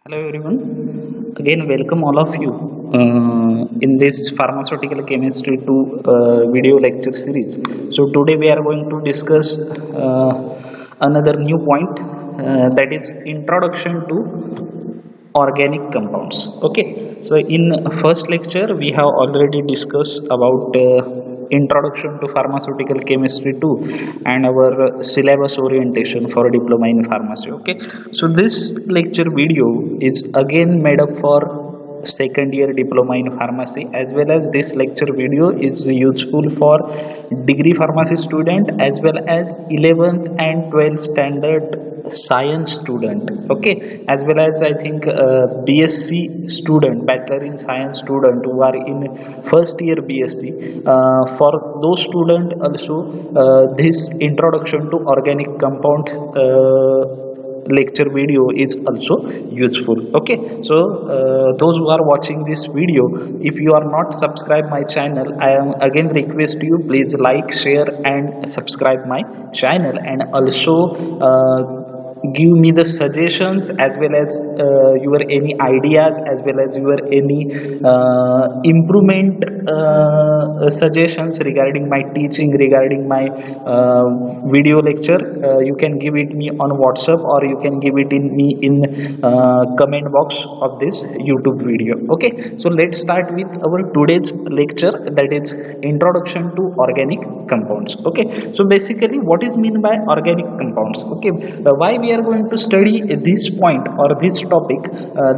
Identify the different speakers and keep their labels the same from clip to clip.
Speaker 1: Hello everyone. Again, welcome all of you in this pharmaceutical chemistry 2 video lecture series. So today we are going to discuss another new point, that is introduction to organic compounds. Okay, so in first lecture we have already discussed about introduction to pharmaceutical chemistry 2 and our syllabus orientation for diploma in pharmacy. Okay, so this lecture video is again made up for second year diploma in pharmacy, as well as this lecture video is useful for degree pharmacy student as well as 11th and 12th standard science student. Okay, as well as I think BSc student, bachelor in science student who are in first year BSc, for those student also this introduction to organic compound lecture video is also useful. Okay, so those who are watching this video, if you are not subscribed my channel, I am again request you, please like, share and subscribe my channel, and also give me the suggestions as well as your any ideas, as well as your any improvement suggestions regarding my teaching, regarding my video lecture. You can give it me on WhatsApp, or you can give it in me in comment box of this YouTube video. Okay, so let's start with our today's lecture, that is introduction to organic compounds. Okay, so basically what is mean by organic compounds? Okay, why we are going to study this point or this topic,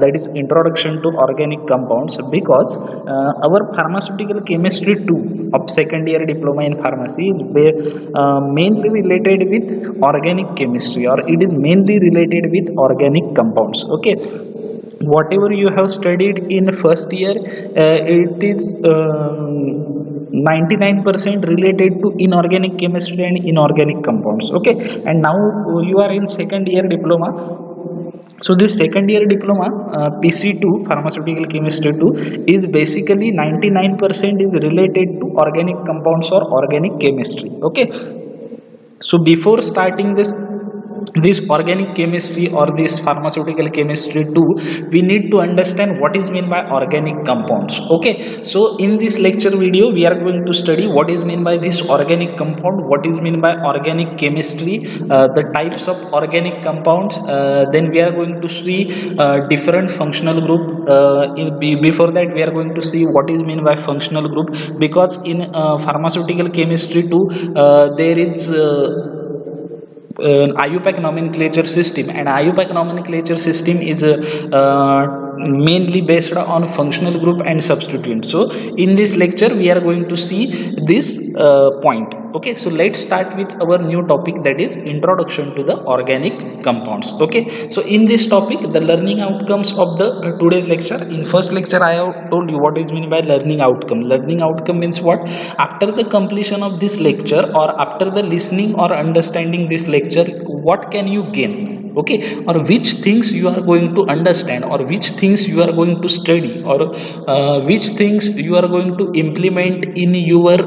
Speaker 1: that is introduction to organic compounds? Because our pharmaceutical chemistry 2 of second year diploma in pharmacy is mainly related with organic chemistry, or it is mainly related with organic compounds. Okay, whatever you have studied in first year, it is 99% related to inorganic chemistry and inorganic compounds. Okay, and now you are in second year diploma. So this second year diploma, PC2 pharmaceutical chemistry 2, is basically 99% is related to organic compounds or organic chemistry. Okay, so before starting this organic chemistry or this pharmaceutical chemistry 2, we need to understand what is mean by organic compounds. Okay, so in this lecture video we are going to study what is mean by this organic compound, what is mean by organic chemistry, the types of organic compounds, then we are going to see different functional group. Before that we are going to see what is mean by functional group, because in pharmaceutical chemistry 2 there is IUPAC nomenclature system, and IUPAC nomenclature system is mainly based on functional group and substituent. So in this lecture we are going to see this point. Okay, so let's start with our new topic, that is introduction to the organic compounds. Okay, so in this topic the learning outcomes of the today's lecture. In first lecture I have told you what is meant by learning outcome. Learning outcome means what? After the completion of this lecture, or after the listening or understanding this lecture, what can you gain? Okay, or which things you are going to understand, or which things you are going to study, or which things you are going to implement in your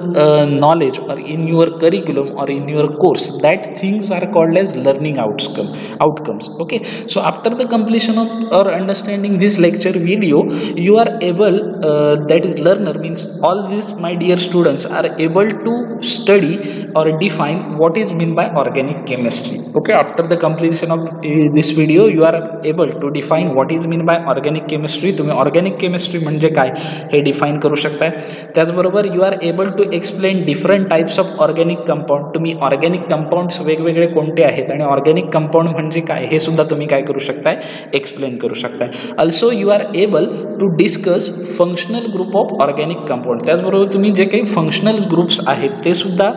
Speaker 1: knowledge or in your curriculum or in your course. That things are called as learning outcomes. Okay, so after the completion of or understanding this lecture video, you are able, that is learner means all these my dear students are able to study or define what is mean by organic chemistry. Okay, after the completion of this video you are able to define what is mean by organic chemistry. तुम्ही organic chemistry म्हणजे काय हे define करू शकताय. त्याचबरोबर you are able to explain different types of organic compound. तुम्ही organic compounds वेगवेगळे कोणते आहेत आणि organic compound म्हणजे काय हे सुद्धा तुम्ही काय करू शकताय, एक्सप्लेन करू शकताय. Also you are able to discuss functional group of organic compound. त्याचबरोबर तुम्ही जे काही functional groups आहेत ते सुद्धा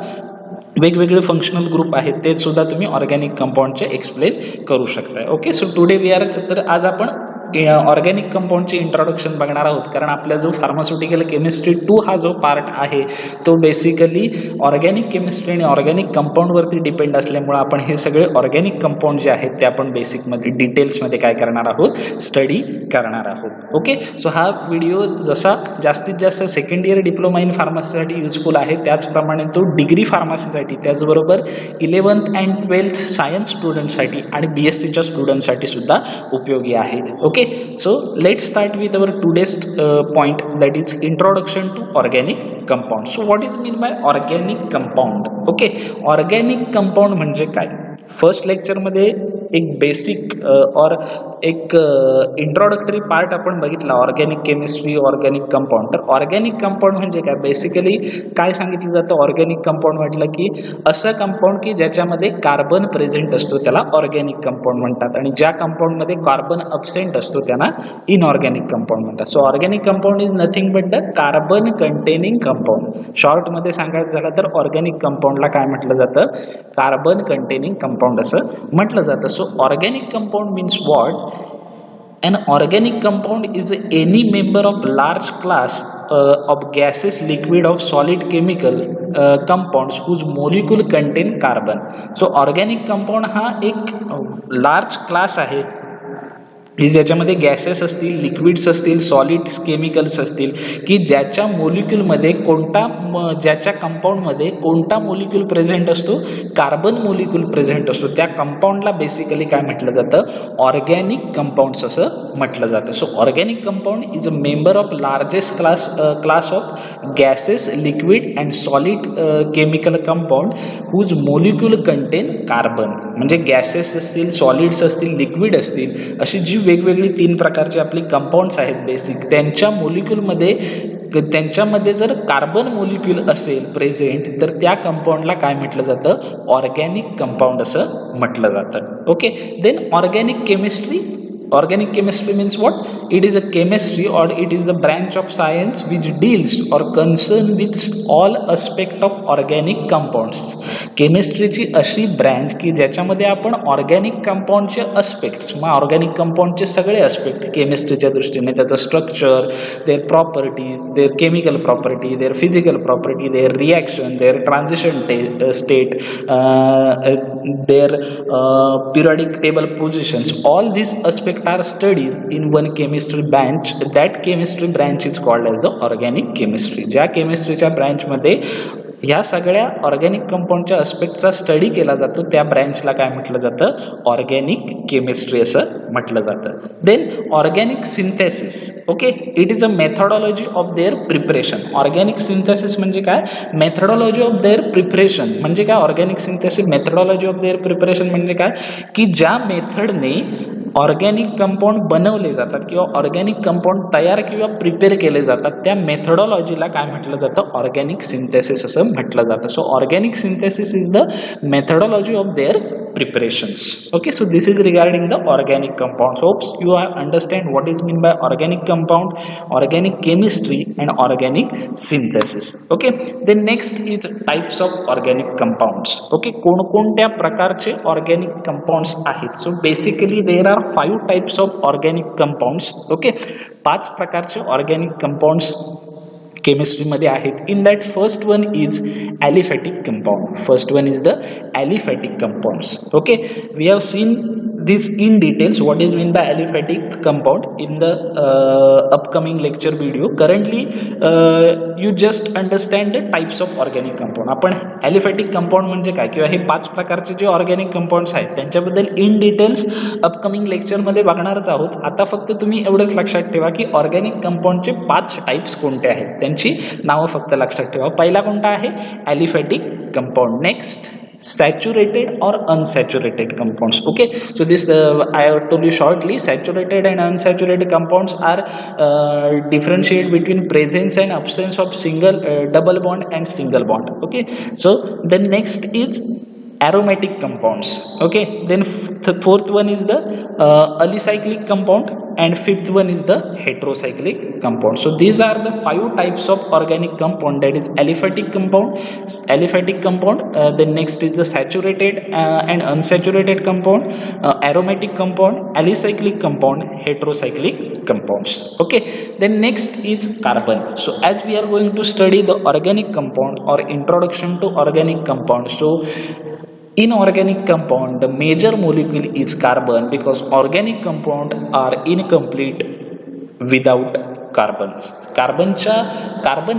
Speaker 1: वेगवेगळे फंक्शनल ग्रुप आहेत ते सुद्धा तुम्ही ऑर्गॅनिक कंपाऊंडचे एक्सप्लेन करू शकताय. Okay, so today we are, तर आज आपण ऑर्गॅनिक कंपाऊंडचे इंट्रोडक्शन बघणार आहोत, कारण आपला जो फार्मास्युटिकल केमिस्ट्री 2 हा जो पार्ट आहे तो बेसिकली ऑर्गॅनिक केमिस्ट्री आणि ऑर्गॅनिक कंपाऊंडवरती डिपेंड असल्यामुळे आपण हे सगळे ऑर्गॅनिक कंपाऊंड जे आहेत ते आपण बेसिकमध्ये डिटेल्समध्ये काय करणार आहोत, स्टडी करणार आहोत. ओके, सो हा व्हिडिओ जसा जास्तीत जास्त सेकंड इयर डिप्लोमा इन फार्मसीसाठी युजफुल आहे, त्याचप्रमाणे तो डिग्री फार्मसीसाठी, त्याचबरोबर 11th अँड 12th सायन्स स्टुडंटसाठी आणि BScच्या स्टुडंटसाठी सुद्धा उपयोगी आहे. Okay, Okay, so let's start with our today's point, that is introduction to organic compound. So what is mean by organic compound? Okay, organic compound म्हणजे काय? फर्स्ट लेक्चर मध्ये एक basic और एक इंट्रोडक्टरी पार्ट आपण बघितला, ऑर्गॅनिक केमिस्ट्री, ऑर्गॅनिक कंपाऊंड. तर organic compound म्हणजे काय? बेसिकली काय सांगितलं जातं ऑर्गॅनिक कंपाऊंड म्हटलं की असं कंपाऊंड की ज्याच्यामध्ये कार्बन प्रेझेंट असतो त्याला ऑर्गॅनिक कंपाऊंड म्हणतात, आणि ज्या कंपाऊंडमध्ये कार्बन अब्सेंट असतो त्यांना इनऑर्गॅनिक कंपाऊंड म्हणतात. So organic compound is nothing but the carbon containing compound. शॉर्टमध्ये सांगायचं झालं तर ऑर्गॅनिक कंपाऊंडला काय म्हटलं जातं? कार्बन कंटेनिंग कंपाऊंड असं म्हटलं जातं. So organic compound means what? An organic compound is any member of large class of gases, liquid, of solid chemical compounds whose molecule contain carbon. So organic compound हा एक large class आहे की ज्याच्यामध्ये gases असतील, liquids असतील, solids chemicals असतील, की ज्याच्या मोलिक्यूलमध्ये ज्याच्या कंपाऊंडमध्ये कोणता मोलिक्यूल प्रेझेंट असतो? कार्बन मोलिक्यूल प्रेझेंट असतो. त्या कंपाऊंडला बेसिकली काय म्हटलं जातं? ऑर्गॅनिक कंपाऊंड्स असं म्हटलं जातं. So organic compound is a member of largest class of gases, liquid and solid chemical compound whose molecule contain carbon. म्हणजे गॅसेस असतील, सॉलिड्स असतील, लिक्विड असतील, अशी जी वेगवेगळी 3 प्रकारचे आपली कंपाऊंड्स आहेत बेसिक, त्यांच्या त्यांच्यामध्ये जर कार्बन मोलिक्यूल असेल प्रेझेंट तर त्या कंपाऊंडला काय म्हटलं जातं? ऑर्गॅनिक कंपाऊंड असं म्हटलं जातं. Okay, then organic chemistry. Organic chemistry means what? It is a chemistry, or it is a branch of science which deals or concern with all aspect of organic compounds. केमिस्ट्रीची अशी branch की ज्याच्यामध्ये आपण organic कंपाऊंडचे aspects, मग organic कंपाऊंडचे सगळे aspect केमिस्ट्रीच्या दृष्टीने, त्याचं structure, their properties, their chemical property, their physical property, their reaction, their transition state, their periodic table positions, all this aspect are studies in one chemistry branch. That chemistry branch is called as the organic chemistry. ज्या केमिस्ट्रीच्या ब्रँचमध्ये ह्या सगळ्या organic कंपाऊंडच्या अस्पेक्टचा study केला जातो त्या ब्रँचला काय म्हटलं जातं? Organic chemistry असं म्हटलं जातं. Then organic synthesis. Okay, it is a methodology of their preparation. Organic synthesis म्हणजे काय? मेथडॉलॉजी ऑफ देअर प्रिपरेशन म्हणजे काय? Organic synthesis methodology of their preparation म्हणजे काय? की ज्या मेथडने ऑर्गॅनिक कंपाऊंड बनवले जातात किंवा ऑर्गॅनिक कंपाऊंड तयार किंवा प्रिपेअर केले जातात त्या मेथडॉलॉजीला काय म्हटलं जातं? ऑर्गॅनिक सिंथेसिस असं म्हटलं जातं. So organic synthesis is the methodology of their preparations. Okay, so this is regarding the organic compounds. Hopes you understand what is mean by organic compound, organic chemistry and organic synthesis. Okay, then next is types of organic compounds. Okay, कोणकोणत्या प्रकारचे organic compounds आहेत? So basically there are 5 types of organic compounds. Okay, 5 प्रकारचे organic compounds chemistry मध्ये आहेत. In that first one is aliphatic compound. First one is the aliphatic compounds. Okay, we have seen this in details what is mean by aliphatic compound in the upcoming lecture video. Currently you just understand the types of organic compound. आपण aliphatic compound म्हणजे काय किंवा हे 5 प्रकारचे जे organic compounds आहेत त्यांच्याबद्दल in details upcoming lecture मध्ये बघणारच आहोत. आता फक्त तुम्ही एवढंच लक्षात ठेवा की ऑर्गॅनिक कंपाऊंडचे 5 टाइप्स कोणते आहेत, त्यांची नावं फक्त लक्षात ठेवा. पहिला कोणता आहे? Aliphatic compound. Next saturated or unsaturated compounds. Okay, so this I have told you shortly. Saturated and unsaturated compounds are differentiate between presence and absence of single double bond and single bond. Okay, so then next is aromatic compounds. Okay, then fourth one is the alicyclic compound and fifth one is the heterocyclic compound. So these are the 5 types of organic compound, that is aliphatic compound, then next is the saturated and unsaturated compound, aromatic compound, alicyclic compound, heterocyclic compounds. Okay, then next is carbon. So as we are going to study the organic compound or introduction to organic compound, so in organic compound the major molecule is carbon, because organic compound are incomplete without carbon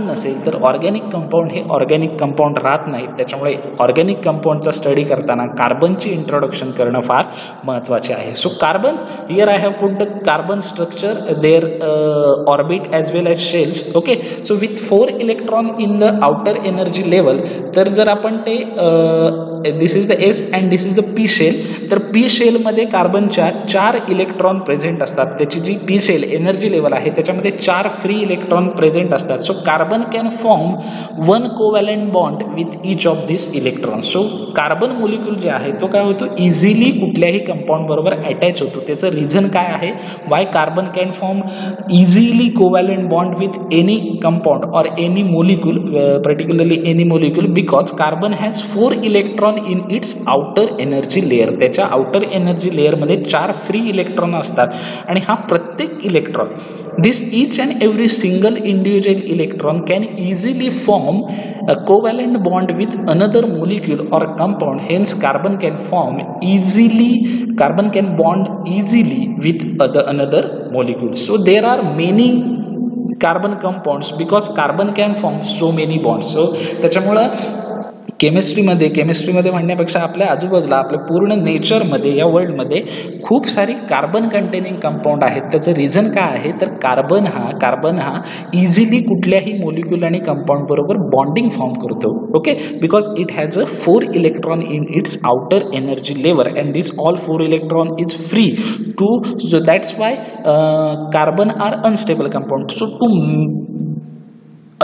Speaker 1: नसेल तर organic compound हे organic compound राहत नाहीत. त्याच्यामुळे organic कंपाऊंडचा study करताना कार्बनची introduction करणं फार महत्त्वाचे आहे. So carbon, here I have put the carbon structure, their orbit as well as shells. Okay, so with 4 electron in the outer energy level. तर जर आपण ते this is the S and this is the P shell, तर P शेलमध्ये कार्बनच्या 4 electron present असतात. त्याची जी पी शेल एनर्जी लेवल आहे त्याच्यामध्ये 4 फ्री इलेक्ट्रॉन प्रेझेंट असतात. So carbon can form 1 covalent bond with each of this electron. So carbon molecule जे आहे तो काय होतो, इझिली कुठल्याही कंपाऊंड बरोबर अटॅच होतो. त्याचं रिझन काय आहे, why carbon can form easily covalent bond with any compound or any molecule, particularly any molecule, because carbon has 4 electron in its outer energy layer. त्याच्या आउटर एनर्जी लेअरमध्ये 4 free electron असतात आणि हा प्रत्येक electron, this each and every single individual electron can easily form a covalent bond with another molecule or compound. Hence carbon can bond easily with another molecule. So there are many carbon compounds because carbon can form so many bonds. So त्याच्यामुळं केमिस्ट्रीमध्ये म्हणण्यापेक्षा आपल्या आजूबाजूला, आपल्या पूर्ण नेचरमध्ये, या वर्ल्डमध्ये खूप सारी carbon containing compound आहेत. त्याचं रिझन काय आहे, तर कार्बन हा इझिली कुठल्याही मोलिक्यूल आणि कंपाऊंड बरोबर बॉन्डिंग फॉर्म करतो. Okay, because it has a 4 electron in its outer energy level and this all 4 electron is free to, so that's why carbon are unstable compound. So to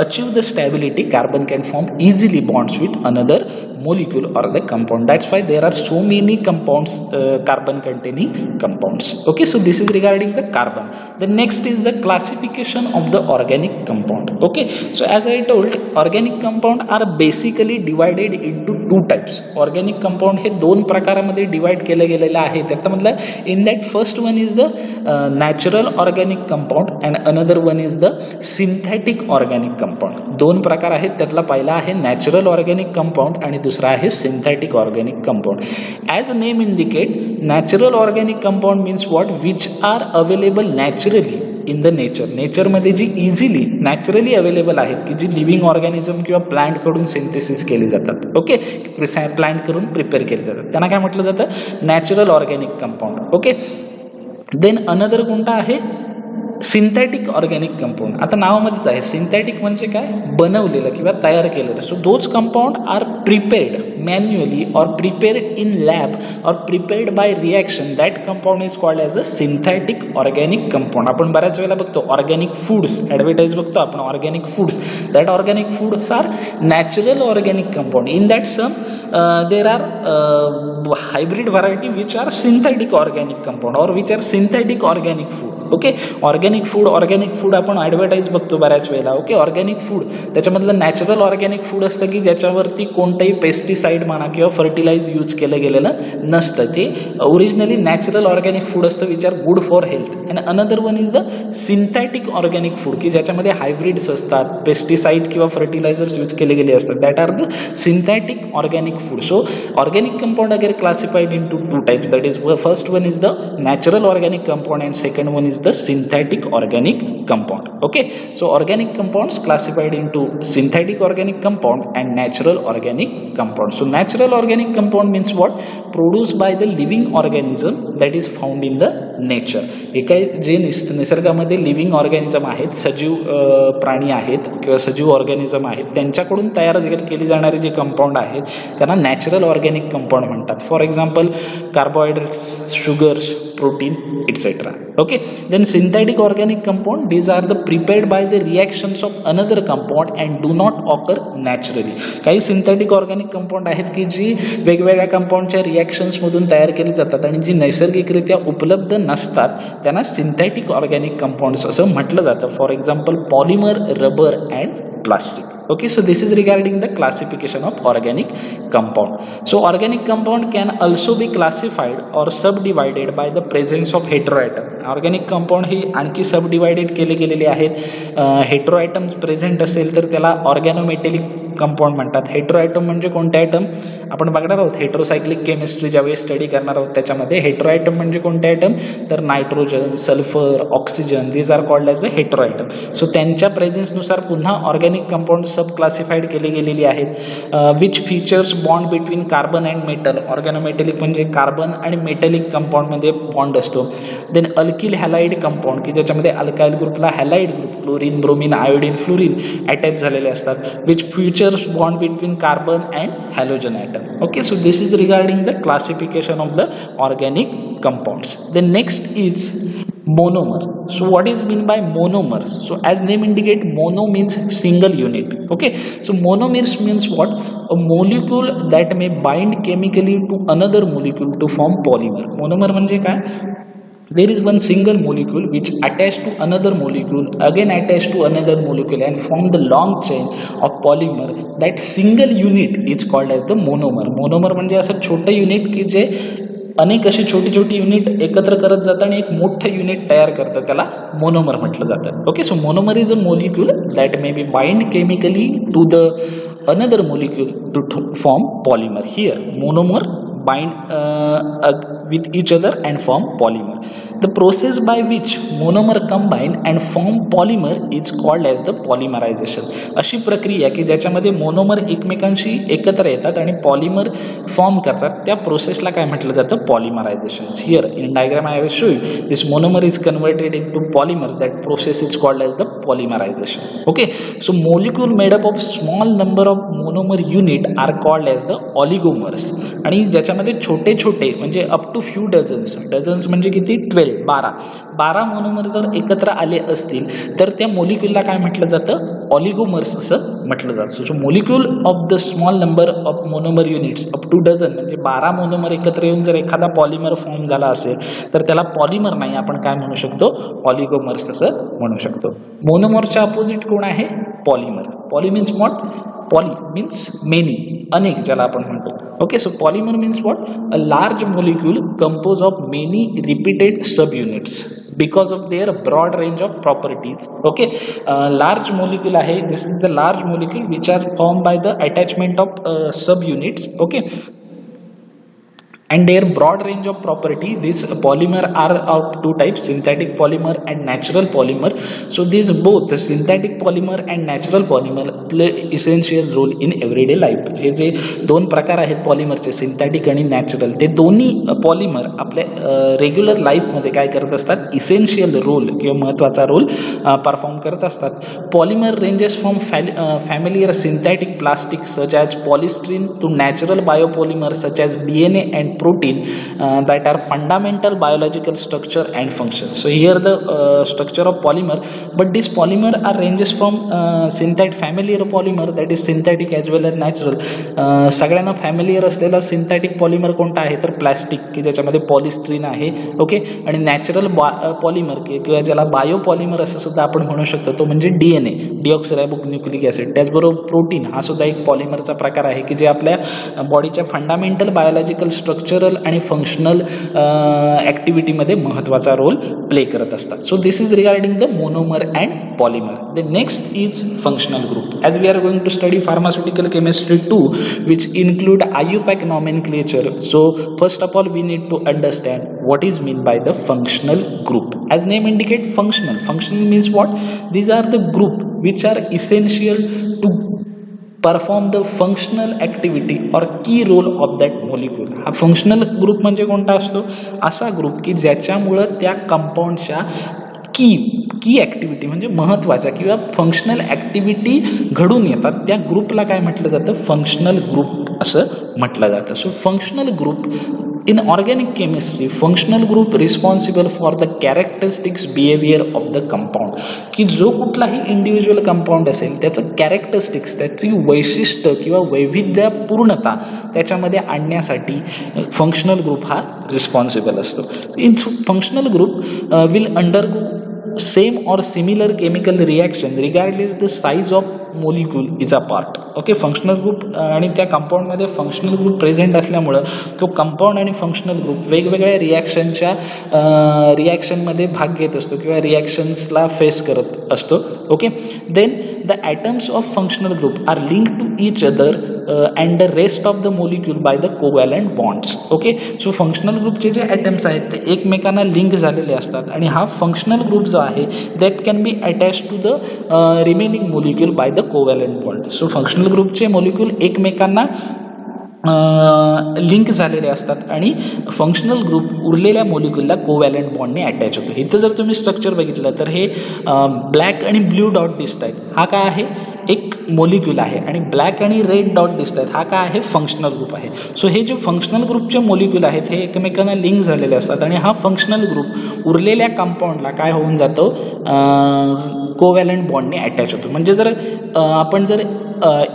Speaker 1: achieve the stability, carbon can form easily bonds with another molecule or the compound. That's why there are so many compounds, carbon containing compounds. Okay, so this is regarding the carbon. The next is the classification of the organic compound. Okay, so as I told, organic compound are basically divided into 2 types. Organic compound हे 2 प्रकारामध्ये divide केले गेलेले आहे. त्यातलं in that first one is the natural organic compound and another one is the synthetic organic compound. 2 प्रकार आहेत. त्यातला पहिला आहे नॅचरल ऑर्गॅनिक कंपाऊंड आणि दुसरा आहे synthetic organic compound. As a name indicate, natural organic compound means what, which are available naturally in the नेचरमध्ये जी इझिली नॅचरली अवेलेबल आहेत, की जी लिव्हिंग ऑर्गॅनिझम किंवा प्लांटकडून सिंथेसिस केली जातात. ओके, प्लांटकडून प्रिपेअर केली जातात, त्यांना काय म्हटलं जातं, natural organic compound. Okay, then another कोणता आहे, सिंथेटिक ऑर्गॅनिक कंपाऊंड. आता नावामध्येच आहे, सिंथेटिक म्हणजे काय, बनवलेलं किंवा तयार केलेलं. So those compound are prepared manually और प्रिपेअर्ड इन लॅब और prepared by reaction. That compound is called as a synthetic organic compound. आपण बऱ्याच वेळेला बघतो ऑर्गॅनिक फूड्स, ॲडव्हर्टाईज बघतो आपण organic foods. That organic foods are natural organic compound. In that some there are hybrid variety which are synthetic organic compound or which are synthetic organic food. Okay, organic food आपण advertise बघतो बऱ्याच वेळेला. Okay, organic food त्याच्यामधलं natural organic food असतं की ज्याच्यावरती कोणतंही pesticide म्हणा किंवा फर्टिलाइज यूज केलं गेलेलं नसतं. ते ओरिजिनली नॅचरल ऑर्गॅनिक फूड असतं which are good for health. And another one is the synthetic organic food, की ज्याच्यामध्ये हायब्रिड्स असतात, पेस्टिसाइड किंवा फर्टिलायझर्स यूज केले गेले असतात. That are the synthetic organic food. So organic compound अगर classified into 2 types, that is first one is the natural organic compound and second one is the synthetic organic compound. Okay, so organic compounds classified into synthetic organic compound and natural organic compound. So natural organic compound means what, produced by the living organism that is found in the nature. हे काय जे निसर्गामध्ये living organism आहेत, सजीव प्राणी आहेत किंवा सजीव organism आहेत, त्यांच्याकडून तयार केली जाणारे जे कंपाऊंड आहेत त्यांना नॅचरल ऑर्गॅनिक कंपाऊंड म्हणतात. For example carbohydrates, sugars, protein etc. Okay, then synthetic organic compound, these are the prepared by the reactions of another compound and do not occur naturally. काही synthetic organic compound आहेत की जी वेगवेगळ्या कंपाऊंडच्या reactions मधून तयार केली जातात आणि जी नैसर्गिकरित्या उपलब्ध नसतात त्यांना सिंथेटिक ऑर्गॅनिक कंपाऊंड्स असं म्हटलं जातं. For example polymer, rubber and plastic. Okay, so this is regarding the classification of organic compound. So organic compound can also be classified or subdivided by the presence of heteroatom. Organic compound ही आणखी सबडिवाइडेड केले गेलेले आहेत. Heteroatoms present असेल तर त्याला ऑर्गॅनोमेटॅलिक compound म्हणतात. Hetero item म्हणजे कोणते आयटम आपण बघणार आहोत हेटेरोसायक्लिक केमिस्ट्री ज्यावेळी स्टडी करणार आहोत त्याच्यामध्ये. हेटेरो आयटम म्हणजे कोणते आयटम तर nitrogen, sulphur, oxygen, these are called as a hetero atom. So त्यांच्या प्रेझेन्सनुसार पुन्हा ऑर्गॅनिक कंपाऊंड सब क्लासिफाईड केली गेलेली आहेत. Which features bond between carbon and metal. Organometallic म्हणजे कार्बन आणि मेटॅलिक कंपाऊंडमध्ये बॉन्ड असतो. देन अल्किल हॅलाइड कंपाऊंड की ज्याच्यामध्ये अल्काइल ग्रुपला halide group chlorine, bromine, iodine, fluorine attach झालेले असतात. Which features bond between carbon and halogen atom. Okay, so this is regarding the classification of the organic compounds. The next is monomer. So what is mean by monomers? So as name indicate, mono means single unit. Okay, so monomers means what? A molecule that may bind chemically to another molecule to form polymer. Monomer म्हणजे काय? There is one single molecule which attached to another molecule, again attached to another molecule and form the long chain of polymer. That single unit is called as the monomer. Monomer म्हणजे असं छोटं unit की जे अनेक अशी छोटी छोटी unit एकत्र करत जातं आणि एक मोठं युनिट तयार करतं, त्याला मोनोमर म्हटलं जातं. Okay, so monomer is a molecule that may be bind chemically to the another molecule to form polymer. Here monomer bind with each other and form polymer. The process by which monomer combine and form polymer is called as the polymerization. अशी प्रक्रिया की ज्याच्यामध्ये monomer एकमेकांशी एकत्र येतात आणि polymer form करतात, त्या प्रोसेसला काय म्हटलं जातं? Polymerization. Here in diagram I will show you this monomer is converted into polymer. That process is called as the polymerization. Okay, so molecule made up of small number of monomer unit are called as the oligomers. आणि ज्याच्यामध्ये छोटे छोटे म्हणजे up to few डझन्स म्हणजे किती? 12 monomer जर एकत्र आले असतील तर त्या मोलिक्यूलला काय म्हटलं जातं? ऑलिगोमर्स असं म्हटलं जातं. So molecule of the small number of monomer units up to dozen म्हणजे 12 मोनोमर एकत्र येऊन जर एखादा पॉलिमर फॉर्म झाला असेल तर त्याला पॉलिमर नाही, आपण काय म्हणू शकतो? ऑलिगोमर्स असं म्हणू शकतो. मोनोमरच्या अपोजिट कोण आहे? Polymer. Poly means what? Poly means many, अनेक ज्याला आपण म्हणतो. Okay, so polymer means what? A large molecule composed of many repeated subunits because of their broad range of properties. Okay, large molecule आहे. This is the large molecule which are formed by the attachment of subunits. Okay, and their broad range of property. These polymer are of two types, synthetic polymer and natural polymer. So these both the synthetic polymer and natural polymer play essential role in everyday life. हे जे दोन प्रकार आहेत पॉलिमरचे, synthetic आणि natural, ते दोन्ही polymer आपल्या regular लाईफमध्ये काय करत असतात? इसेन्शियल रोल किंवा महत्त्वाचा रोल परफॉर्म करत असतात. Polymer ranges from familiar synthetic plastic such as polystyrene to natural biopolymer such as DNA and protein that are fundamental biological structure and function. So here the structure of polymer, but this polymer are ranges from synthetic familiar polymer, that is synthetic as well as natural. सगळ्यांना familiar असलेला synthetic polymer कोणता आहे तर plastic की ज्याच्यामध्ये polystyrene आहे. Okay, आणि natural polymer किंवा ज्याला बायोपॉलिमर असं सुद्धा आपण म्हणू शकतो तो म्हणजे DNA, डिऑक्सिरायबोन्यूक्लिक ॲसिड. त्याचबरोबर प्रोटीन हा सुद्धा एक पॉलिमरचा प्रकार आहे की जे आपल्या बॉडीच्या फंडामेंटल बायोलॉजिकल स्ट्रक्चरल आणि फंक्शनल ॲक्टिव्हिटीमध्ये महत्त्वाचा रोल प्ले करत असतात. So this is regarding the monomer and polymer. The next is functional group. As we are going to study pharmaceutical chemistry 2 which include IUPAC nomenclature. So first of all we need to understand what is mean by the functional group. As name indicate, functional means what? These are the group which are essential to perform the functional activity और की role of that molecule. हा functional group म्हणजे कोणता असतो? असा group की ज्याच्यामुळं त्या कंपाऊंडच्या की ॲक्टिव्हिटी म्हणजे महत्त्वाच्या किंवा फंक्शनल ॲक्टिव्हिटी घडून येतात, त्या ग्रुपला काय म्हटलं जातं? फंक्शनल ग्रुप असं म्हटलं जातं. So functional group in organic chemistry, functional group responsible for the characteristics behavior of the compound. की जो कुठलाही इंडिव्हिज्युअल कंपाऊंड असेल त्याचं कॅरेक्टरिस्टिक्स, त्याची वैशिष्ट्य किंवा वैविध्यपूर्णता त्याच्यामध्ये आणण्यासाठी फंक्शनल ग्रुप हा रिस्पॉन्सिबल असतो. इन functional group will undergo same or similar chemical reaction regardless the size of molecule is a part. Okay, functional group आणि त्या कंपाऊंडमध्ये फंक्शनल ग्रुप प्रेझेंट असल्यामुळं तो कंपाऊंड आणि फंक्शनल ग्रुप वेगवेगळ्या रिॲक्शनमध्ये भाग घेत असतो किंवा रिॲक्शन्सला फेस करत असतो. Okay, then the atoms of functional group are linked to each other and the rest of the molecule by the covalent bonds. Okay, so functional ग्रुपचे जे ॲटम्स आहेत ते एकमेकांना लिंक झालेले असतात आणि हा फंक्शनल ग्रुप जो आहे that can be attach to the remaining molecule by the covalent bond. So functional ग्रुपचे मोलिक्यूल एकमेकांना लिंक झालेले असतात आणि फंक्शनल ग्रुप उरलेल्या मोलिक्यूलला कोव्हॅलंट बॉन्डने अटॅच होतो. इथं जर तुम्ही स्ट्रक्चर बघितलं तर हे ब्लॅक आणि ब्ल्यू डॉट दिसत आहेत, हा काय आहे एक मोलिक्यूल आहे आणि ब्लॅक आणि रेड डॉट दिसत आहेत, हा काय आहे फंक्शनल ग्रुप आहे. सो हे जे फंक्शनल ग्रुपचे मोलिक्यूल आहेत हे एकमेकांना लिंक झालेले असतात आणि हा फंक्शनल ग्रुप उरलेल्या कंपाऊंडला काय होऊन जातो कोव्हॅलंट बॉन्डने अटॅच होतो. म्हणजे जर आपण जर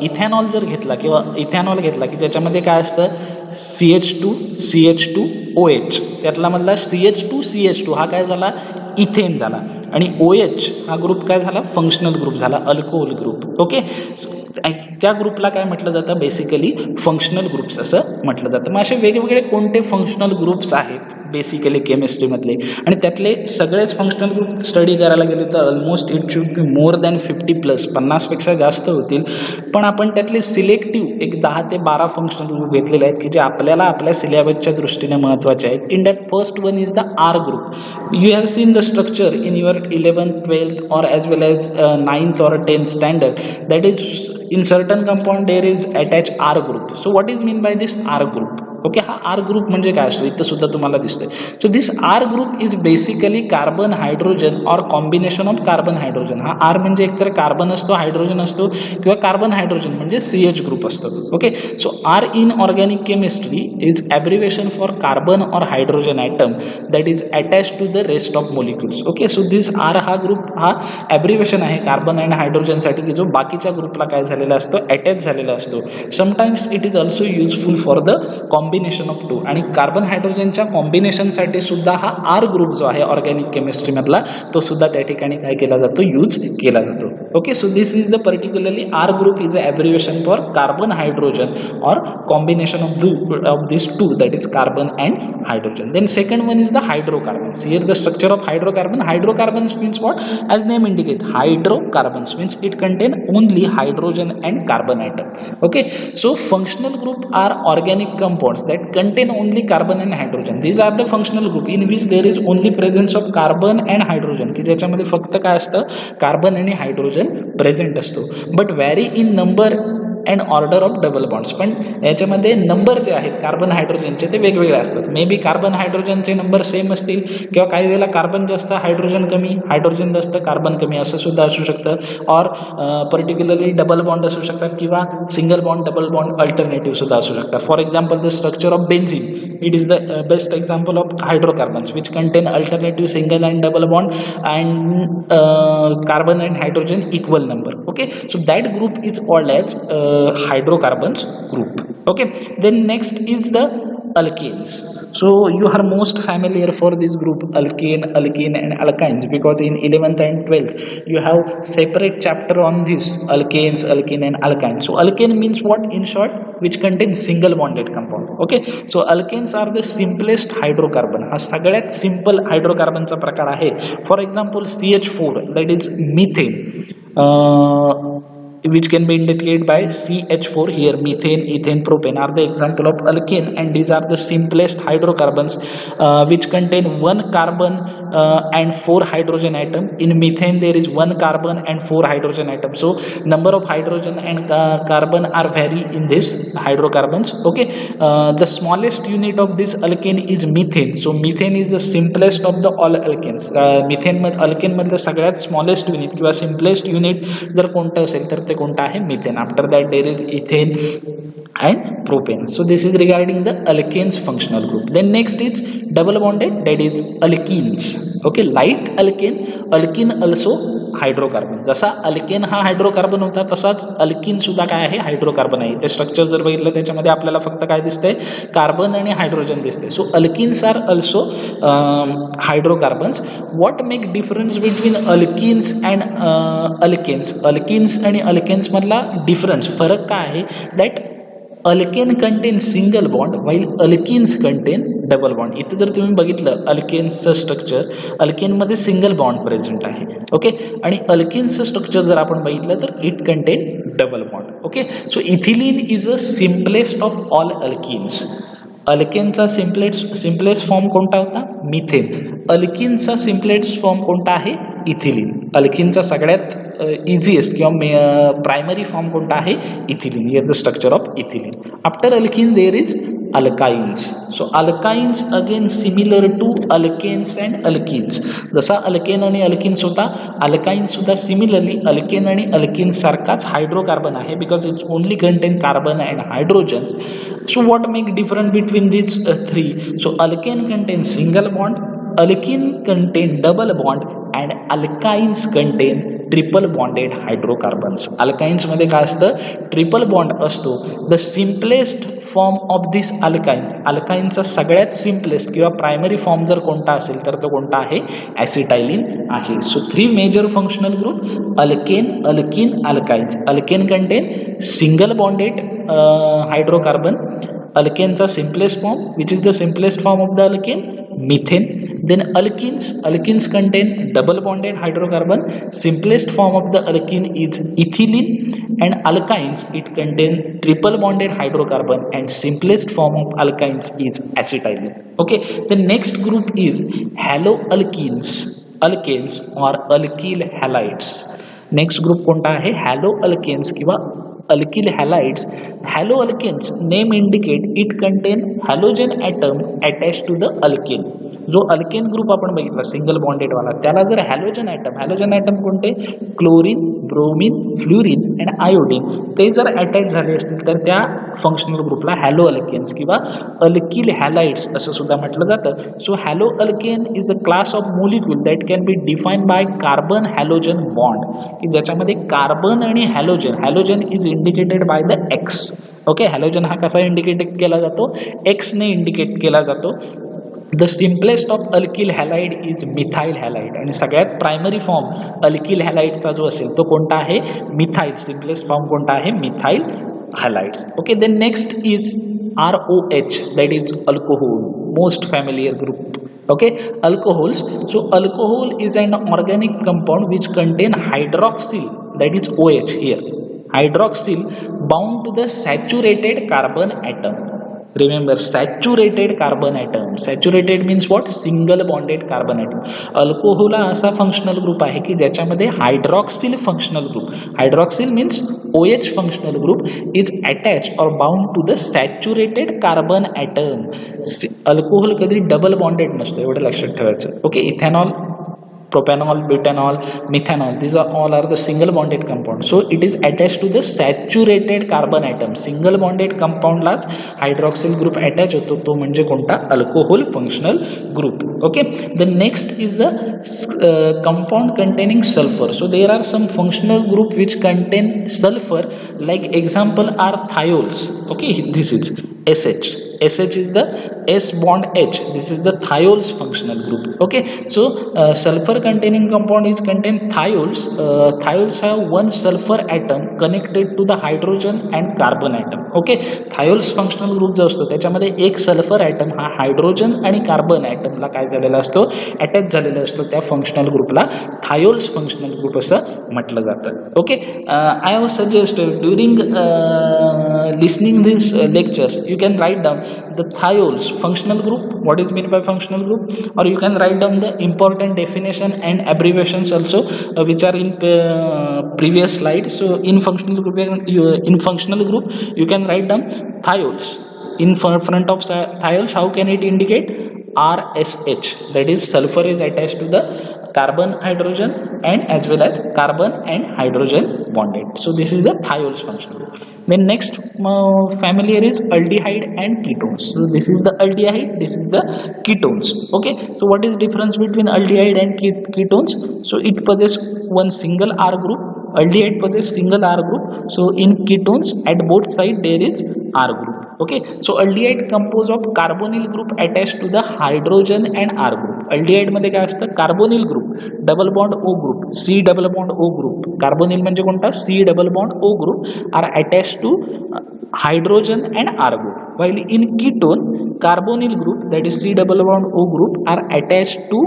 Speaker 1: इथॅनॉल जर घेतला किंवा इथॅनॉल घेतला की ज्याच्यामध्ये काय असतं CH2OH, त्यातला मधला CH2 हा काय झाला इथेन झाला आणि OH हा ग्रुप काय झाला फंक्शनल ग्रुप झाला, अल्कोहोल ग्रुप. ओके, त्या ग्रुपला काय म्हटलं जातं बेसिकली फंक्शनल ग्रुप्स असं म्हटलं जातं. मग असे वेगवेगळे कोणते फंक्शनल ग्रुप्स आहेत बेसिकली केमिस्ट्रीमधले आणि त्यातले सगळेच फंक्शनल ग्रुप स्टडी करायला गेले तर almost it should be more than 50+, 50पेक्षा जास्त होतील. पण आपण त्यातले सिलेक्टिव्ह एक 10 ते 12 फंक्शनल ग्रुप घेतलेले आहेत की जे आपल्याला आपल्या सिलेबसच्या दृष्टीने महत्त्वाचे आहेत. In that first one is the R group. You have seen the structure in your 11th, 12th or as well as 9th or 10th standard. That is, in certain compound there is attached R group. So what is mean by this R group? Okay, हा R group म्हणजे काय असतो इथं सुद्धा तुम्हाला दिसतंय. So this R group is basically carbon hydrogen or combination of carbon hydrogen. हा R म्हणजे एकतर कार्बन असतो, हायड्रोजन असतो किंवा कार्बन हायड्रोजन म्हणजे CH ग्रुप असतो. Okay, so R in organic chemistry is abbreviation for carbon or hydrogen atom that is attach to the rest of molecules. Okay, so this R हा group हा ॲब्रिव्हिएशन आहे carbon and हायड्रोजनसाठी की जो बाकीच्या ग्रुपला काय झालेला असतो अटॅच झालेला असतो. Sometimes it is also useful for the combination of two आणि कार्बन हायड्रोजनच्या कॉम्बिनेशनसाठी सुद्धा हा R ग्रुप जो आहे ऑर्गॅनिक केमिस्ट्रीमधला तो सुद्धा त्या ठिकाणी काय केला जातो यूज केला जातो. Okay, so this is the particularly R group is a abbreviation for carbon hydrogen or combination of this two that is carbon and hydrogen. Then second one is the hydrocarbons. Here the structure of hydrocarbon. Hydrocarbons means what? As name indicate, hydrocarbons means it contain only hydrogen and carbon atom. Okay, so functional group are organic compounds that contain only carbon and hydrogen. These are the functional group in which there is only presence of carbon and hydrogen. की ज्याच्यामध्ये फक्त काय असतं carbon आणि hydrogen present असतो. But vary in number and order of double bonds. पण याच्यामध्ये number जे आहेत कार्बन हायड्रोजनचे ते वेगवेगळे असतात. मे बी कार्बन हायड्रोजनचे नंबर सेम असतील किंवा काही वेळेला कार्बन जास्त हायड्रोजन कमी, हायड्रोजन जास्त कार्बन कमी असं सुद्धा असू शकतं. ऑर पर्टिक्युलरली डबल बॉन्ड असू शकतात किंवा single bond double bond alternative सुद्धा असू शकतात. For example the structure of benzene it is the best example of hydrocarbons which contain alternative single and double bond and carbon and hydrogen equal number. Okay, so that group is called as hydrocarbons group. Okay, then next is the alkanes. So you are most familiar for this group alkane, alkene and alkynes because in 11th and 12th you have separate chapter on this alkanes, alkene and alkynes. So alkane means what in short? Which contains single bonded compound. Okay, so alkanes are the simplest hydrocarbon. हा सगळ्यात simple हायड्रोकार्बनचा प्रकार आहे. For example CH4 that is methane. Which can be indicated by CH4 here, methane, ethane, propane are the example of alkane, and these are the simplest hydrocarbons which contain one carbon and 4 hydrogen atom. In methane there is 1 carbon and 4 hydrogen atom. So number of hydrogen and carbon are vary in this hydrocarbons. Okay, the smallest unit of this alkane is methane. So methane is the simplest of the all alkanes. Methane alkane मधलं सगळ्यात smallest unit किंवा simplest unit जर कोणतं असेल तर ते कोणतं आहे methane. After that there is ethane and propane. So this is regarding the alkanes functional group. Then next is double bonded, that is alkenes. Okay, light alkane, alkene also hydrocarbon. जसा alkane हा hydrocarbon होता तसाच alkene सुद्धा काय आहे, hydrocarbon आहे. ते structure जर बघितलं त्याच्यामध्ये आपल्याला फक्त काय दिसतंय, कार्बन आणि हायड्रोजन दिसते. So alkenes are also hydrocarbons. What make difference between alkenes and alkanes. Alkenes आणि अल्केन्स मधला डिफरन्स, फरक काय आहे, that alkane contain single bond while alkenes contain double bond. इथे जर तुम्ही बघितलं अल्केन्सचं स्ट्रक्चर, अल्केनमध्ये सिंगल बॉन्ड प्रेझेंट आहे. ओके, आणि अल्किन्सचं स्ट्रक्चर जर आपण बघितलं तर it contain double bond. Okay, so ethylene is a simplest of all alkenes. अल्केनचा सिम्पलेस्ट फॉर्म कोणता होता, मिथेन. अल्किनचा सिम्पलेस्ट फॉर्म कोणता आहे, इथिलीन. अल्किनचा सगळ्यात इझिएस्ट किंवा प्रायमरी फॉर्म कोणता आहे, ethylene. Here the structure of ethylene. After alkene there is alkynes. So alkynes again similar to alkanes and alkenes. जसा अल्केन आणि अल्किन्स होता, अल्काइन्स सुद्धा सिमिलरली अल्केन आणि अल्किन्स सारखाच हायड्रोकार्बन आहे, because its only contain carbon and hydrogen. So what make different between these three? So alkane contains single bond, alkene contain double bond, and alkynes contain triple bonded hydrocarbons. Alkynes मध्ये काय असतं, triple bond असतो. The simplest form of this alkynes, अल्काइन्सचा सगळ्यात simplest किंवा primary form जर कोणता असेल तर तो कोणता आहे, ॲसिटायलिन आहे. So 3 major functional group, alkane, alkene, alkynes. Alkane contain single bonded hydrocarbon. अल्केनचा simplest form, which is the simplest form of the alkane, methane. Then alkenes contain double bonded hydrocarbon. Simplest form of the alkene is ethylene, and alkynes it contain triple bonded hydrocarbon, and simplest form of alkynes is acetylene. Okay, the next group is haloalkenes, alkanes or alkyl halides. Next group कोणता आहे, haloalkanes किंवा alkyl halides. Haloalkanes name indicate it contain halogen atom attached to the alkane. जो alkane group आपण बघितला single bonded वाला, त्याला जर halogen atom कोणते, chlorine, bromine, fluorine and iodine, ते जर अटॅच झाले असतील तर त्या फंक्शनल ग्रुपला हॅलो अल्केन्स किंवा अल्किल हॅलाइड्स असं सुद्धा म्हटलं जातं. So hello alkane is a class of molecule that can B defined by carbon halogen bond, की ज्याच्यामध्ये कार्बन आणि halogen is indicated by the x. Okay, halogen हा कसा इंडिकेट केला जातो, एक्सने इंडिकेट केला जातो. The simplest of alkyl halide is methyl halide. आणि सगळ्यात प्रायमरी फॉर्म अल्किल हॅलाइडचा जो असेल तो कोणता आहे, मिथाइल. सिम्पलेस्ट फॉर्म कोणता आहे, methyl halides. Okay, then next is ROH, that is alcohol, most familiar group. Okay, alcohols. So alcohol is an organic compound which contain hydroxyl, that is OH here, hydroxyl bound to the saturated carbon atom. Remember, saturated carbon atom. Saturated means what? Single bonded carbon atom. Alcohol हा असा functional group आहे की ज्याच्यामध्ये hydroxyl functional group, hydroxyl means OH functional group is attach or bound to the saturated carbon atom. Alcohol कधी double bonded नसतो, एवढं लक्षात ठेवायचं. Okay, ethanol, propanol, butanol, methanol, these are all are the single bonded compounds. So it is attached to the saturated carbon atom. Single bonded compound लाच hydroxyl group attach होतो, तो म्हणजे कोणता, alcohol functional group. Okay, the next is the compound containing sulfur. So there are some functional group which contain sulfur, like example are thiols. Okay, this is SH. SH is the S bond H. This is the thiols functional group. Okay, so sulfur containing compound is contain thiols. Thiols have one sulfur atom connected to the hydrogen and carbon atom. Okay, thiols functional group जो असतो त्याच्यामध्ये एक sulphur atom हा hydrogen आणि carbon ॲटमला काय झालेला असतो, attach झालेला असतो. त्या फंक्शनल ग्रुपला थायोल्स फंक्शनल ग्रुप असं म्हटलं जातं. Okay, I have suggested during listening these lectures you can write down the thiols functional group, what is meant by functional group, or you can write down the important definition and abbreviations also which are in previous slide. So in functional group you can write down thiols. In front of thiols, how can it indicate? RSH, that is sulfur is attached to the carbon hydrogen and as well as carbon and hydrogen bonded. So this is the thiols functional group. Then next familiar is aldehyde and ketones. So this is the aldehyde, this is the ketones. Okay, so what is difference between aldehyde and ketones? So it possess one single R group. Aldehyde possess single R group. So in ketones at both sides there is R group. Okay, so aldehyde composed of carbonyl group attached to the hydrogen and R group. aldehyde मध्ये काय असतं, carbonyl group, double bond O group, C double bond O group, carbonyl म्हणजे कोणता, C double bond O group are attached to hydrogen and R group, while in ketone carbonyl group, that is C double bond O group, are attached to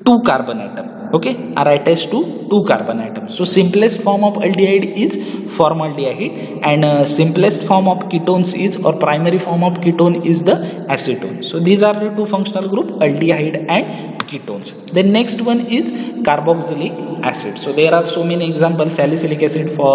Speaker 1: two carbon atom. Okay, are attached to two carbon atoms. So simplest form of aldehyde is formaldehyde, and simplest form of ketones is, or primary form of ketone is the acetone. So these are the two functional group, aldehyde and ketones. The next one is carboxylic acid. So there are so many examples: salicylic acid, for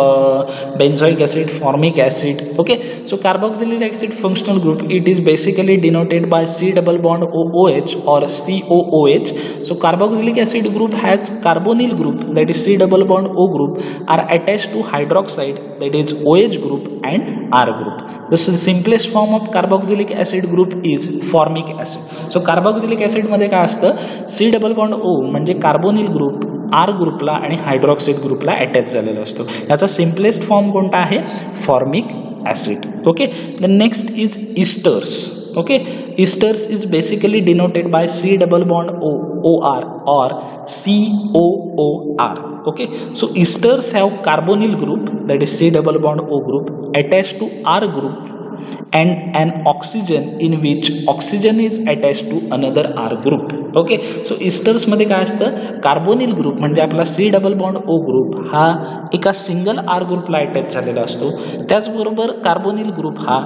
Speaker 1: benzoic acid, formic acid. Okay, so carboxylic acid functional group, it is basically denoted by C double bond OOH or COOH. So carboxylic acid group has carbonyl group, that is C double bond O group, are attached to hydroxide, that is OH group and R group. The simplest form of carboxylic acid group is formic acid. So carboxylic acid मध्ये काय असतं, C double bond O म्हणजे carbonyl group R ग्रुपला आणि hydroxide ग्रुपला attach झालेला असतो. याचा सिम्पलेस्ट फॉर्म कोणता आहे, formic acid. Okay, the next is इस्टर्स. Okay, esters is basically denoted by C double bond OR or COOR. Okay, so esters have carbonyl group, that is C double bond O group, attached to R group and an oxygen in which oxygen is attached to another R group. Okay, so esters मध्ये काय असतं, carbonyl group म्हणजे आपला C double bond O group हा एका single R ग्रुपला attach झालेला असतो. त्याचबरोबर कार्बोनिल ग्रुप हा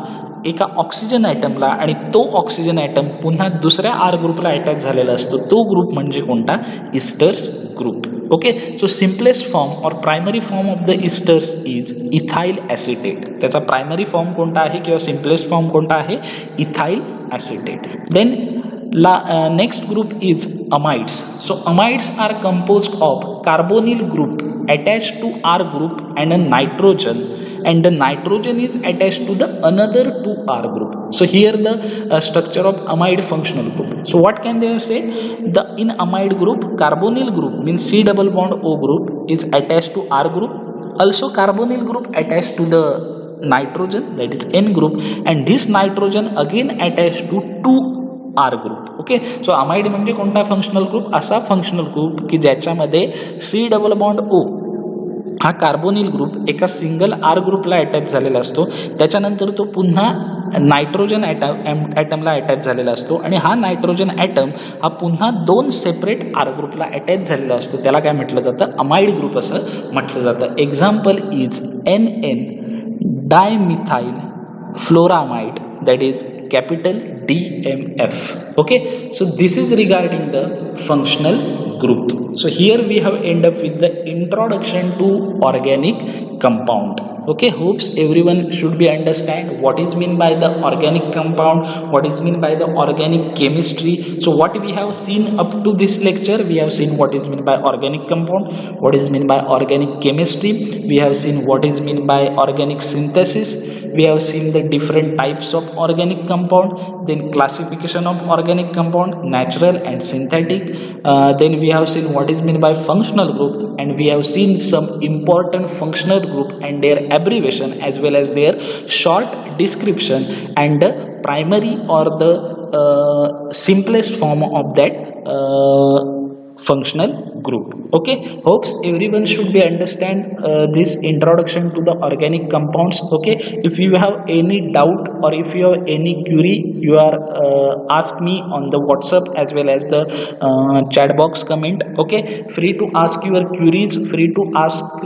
Speaker 1: एका ऑक्सिजन ॲटमला आणि तो ऑक्सिजन ॲटम पुन्हा दुसऱ्या R ग्रुपला अटॅच झालेला असतो. तो ग्रुप म्हणजे कोणता, esters group. Okay, so simplest form और primary form of the esters is ethyl acetate. त्याचा प्रायमरी फॉर्म कोणता आहे किंवा सिम्पलेस्ट फॉर्म कोणता आहे, ethyl acetate. Then next group is amides. So amides are composed of carbonyl group attached to R group and a nitrogen, and the nitrogen is attached to the another two R group. So here the structure of amide functional group. So what can they say, the in amide group carbonyl group means C double bond O group is attached to R group, also carbonyl group attached to the nitrogen, that is N group, and this nitrogen again attached to two R group. Okay, so amide म्हणजे कोणता functional group, असा functional group की ज्याच्यामध्ये C double bond O हा carbonyl group एका single R ग्रुपला attach झालेला असतो. त्याच्यानंतर तो पुन्हा नायट्रोजन ॲटमला अटॅच झालेला असतो आणि हा नायट्रोजन ॲटम हा पुन्हा दोन सेपरेट R ग्रुपला अटॅच झालेला असतो. त्याला काय म्हटलं जातं, अमाइड ग्रुप असं म्हटलं जातं. Example is NN dimethyl formamide, that is capital DMF. Okay, so this is regarding the functional group. So here we have end up with the introduction to organic compound. Okay, hopes everyone should be understand what is mean by the organic compound, what is mean by the organic chemistry. So what we have seen up to this lecture, we have seen what is mean by organic compound, what is mean by organic chemistry, we have seen what is mean by organic synthesis, we have seen the different types of organic compound, then classification of organic compound, natural and synthetic, then we have seen what is mean by functional group, and we have seen some important functional group and their abbreviation as well as their short description and the primary or the simplest form of that functional group. Okay, hopes everyone should be understand this introduction to the organic compounds. Okay, if you have any doubt or if you have any query, you are ask me on the WhatsApp as well as the chat box comment. Okay, free to ask your queries, free to ask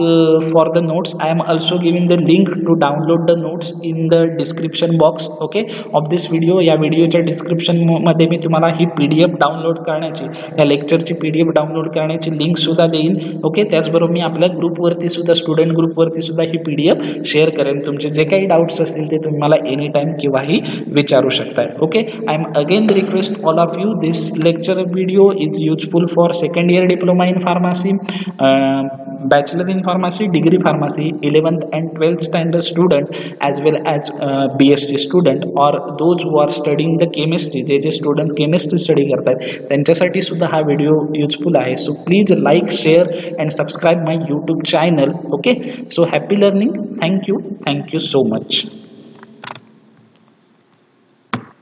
Speaker 1: for the notes. I am also giving the link to download the notes in the description box. Okay, of this video. या व्हिडिओच्या description मध्ये मी तुम्हाला ही PDF download करण्याची, या लेक्चरची PDF download करण्याची link सुद्धा देईन. Okay, त्याचबरोबर मी आपल्या ग्रुपवरती सुद्धा, स्टुडंट ग्रुपवरती सुद्धा ही PDF शेअर करेन. तुमचे जे काही डाऊट्स असतील ते तुम्ही मला एनी टाइम केव्हाही विचारू शकताय. Okay, I am again request all of you, this lecture video is useful for second year diploma in pharmacy. bachelor in pharmacy, degree pharmacy, 11th and 12th standard student, as well as BSc student, or those who are studying the chemistry, J student chemistry study करतात त्यांच्यासाठी सुद्धा हा video useful आहे. So please like, share and subscribe my YouTube channel. Okay, so happy learning. Thank you so much.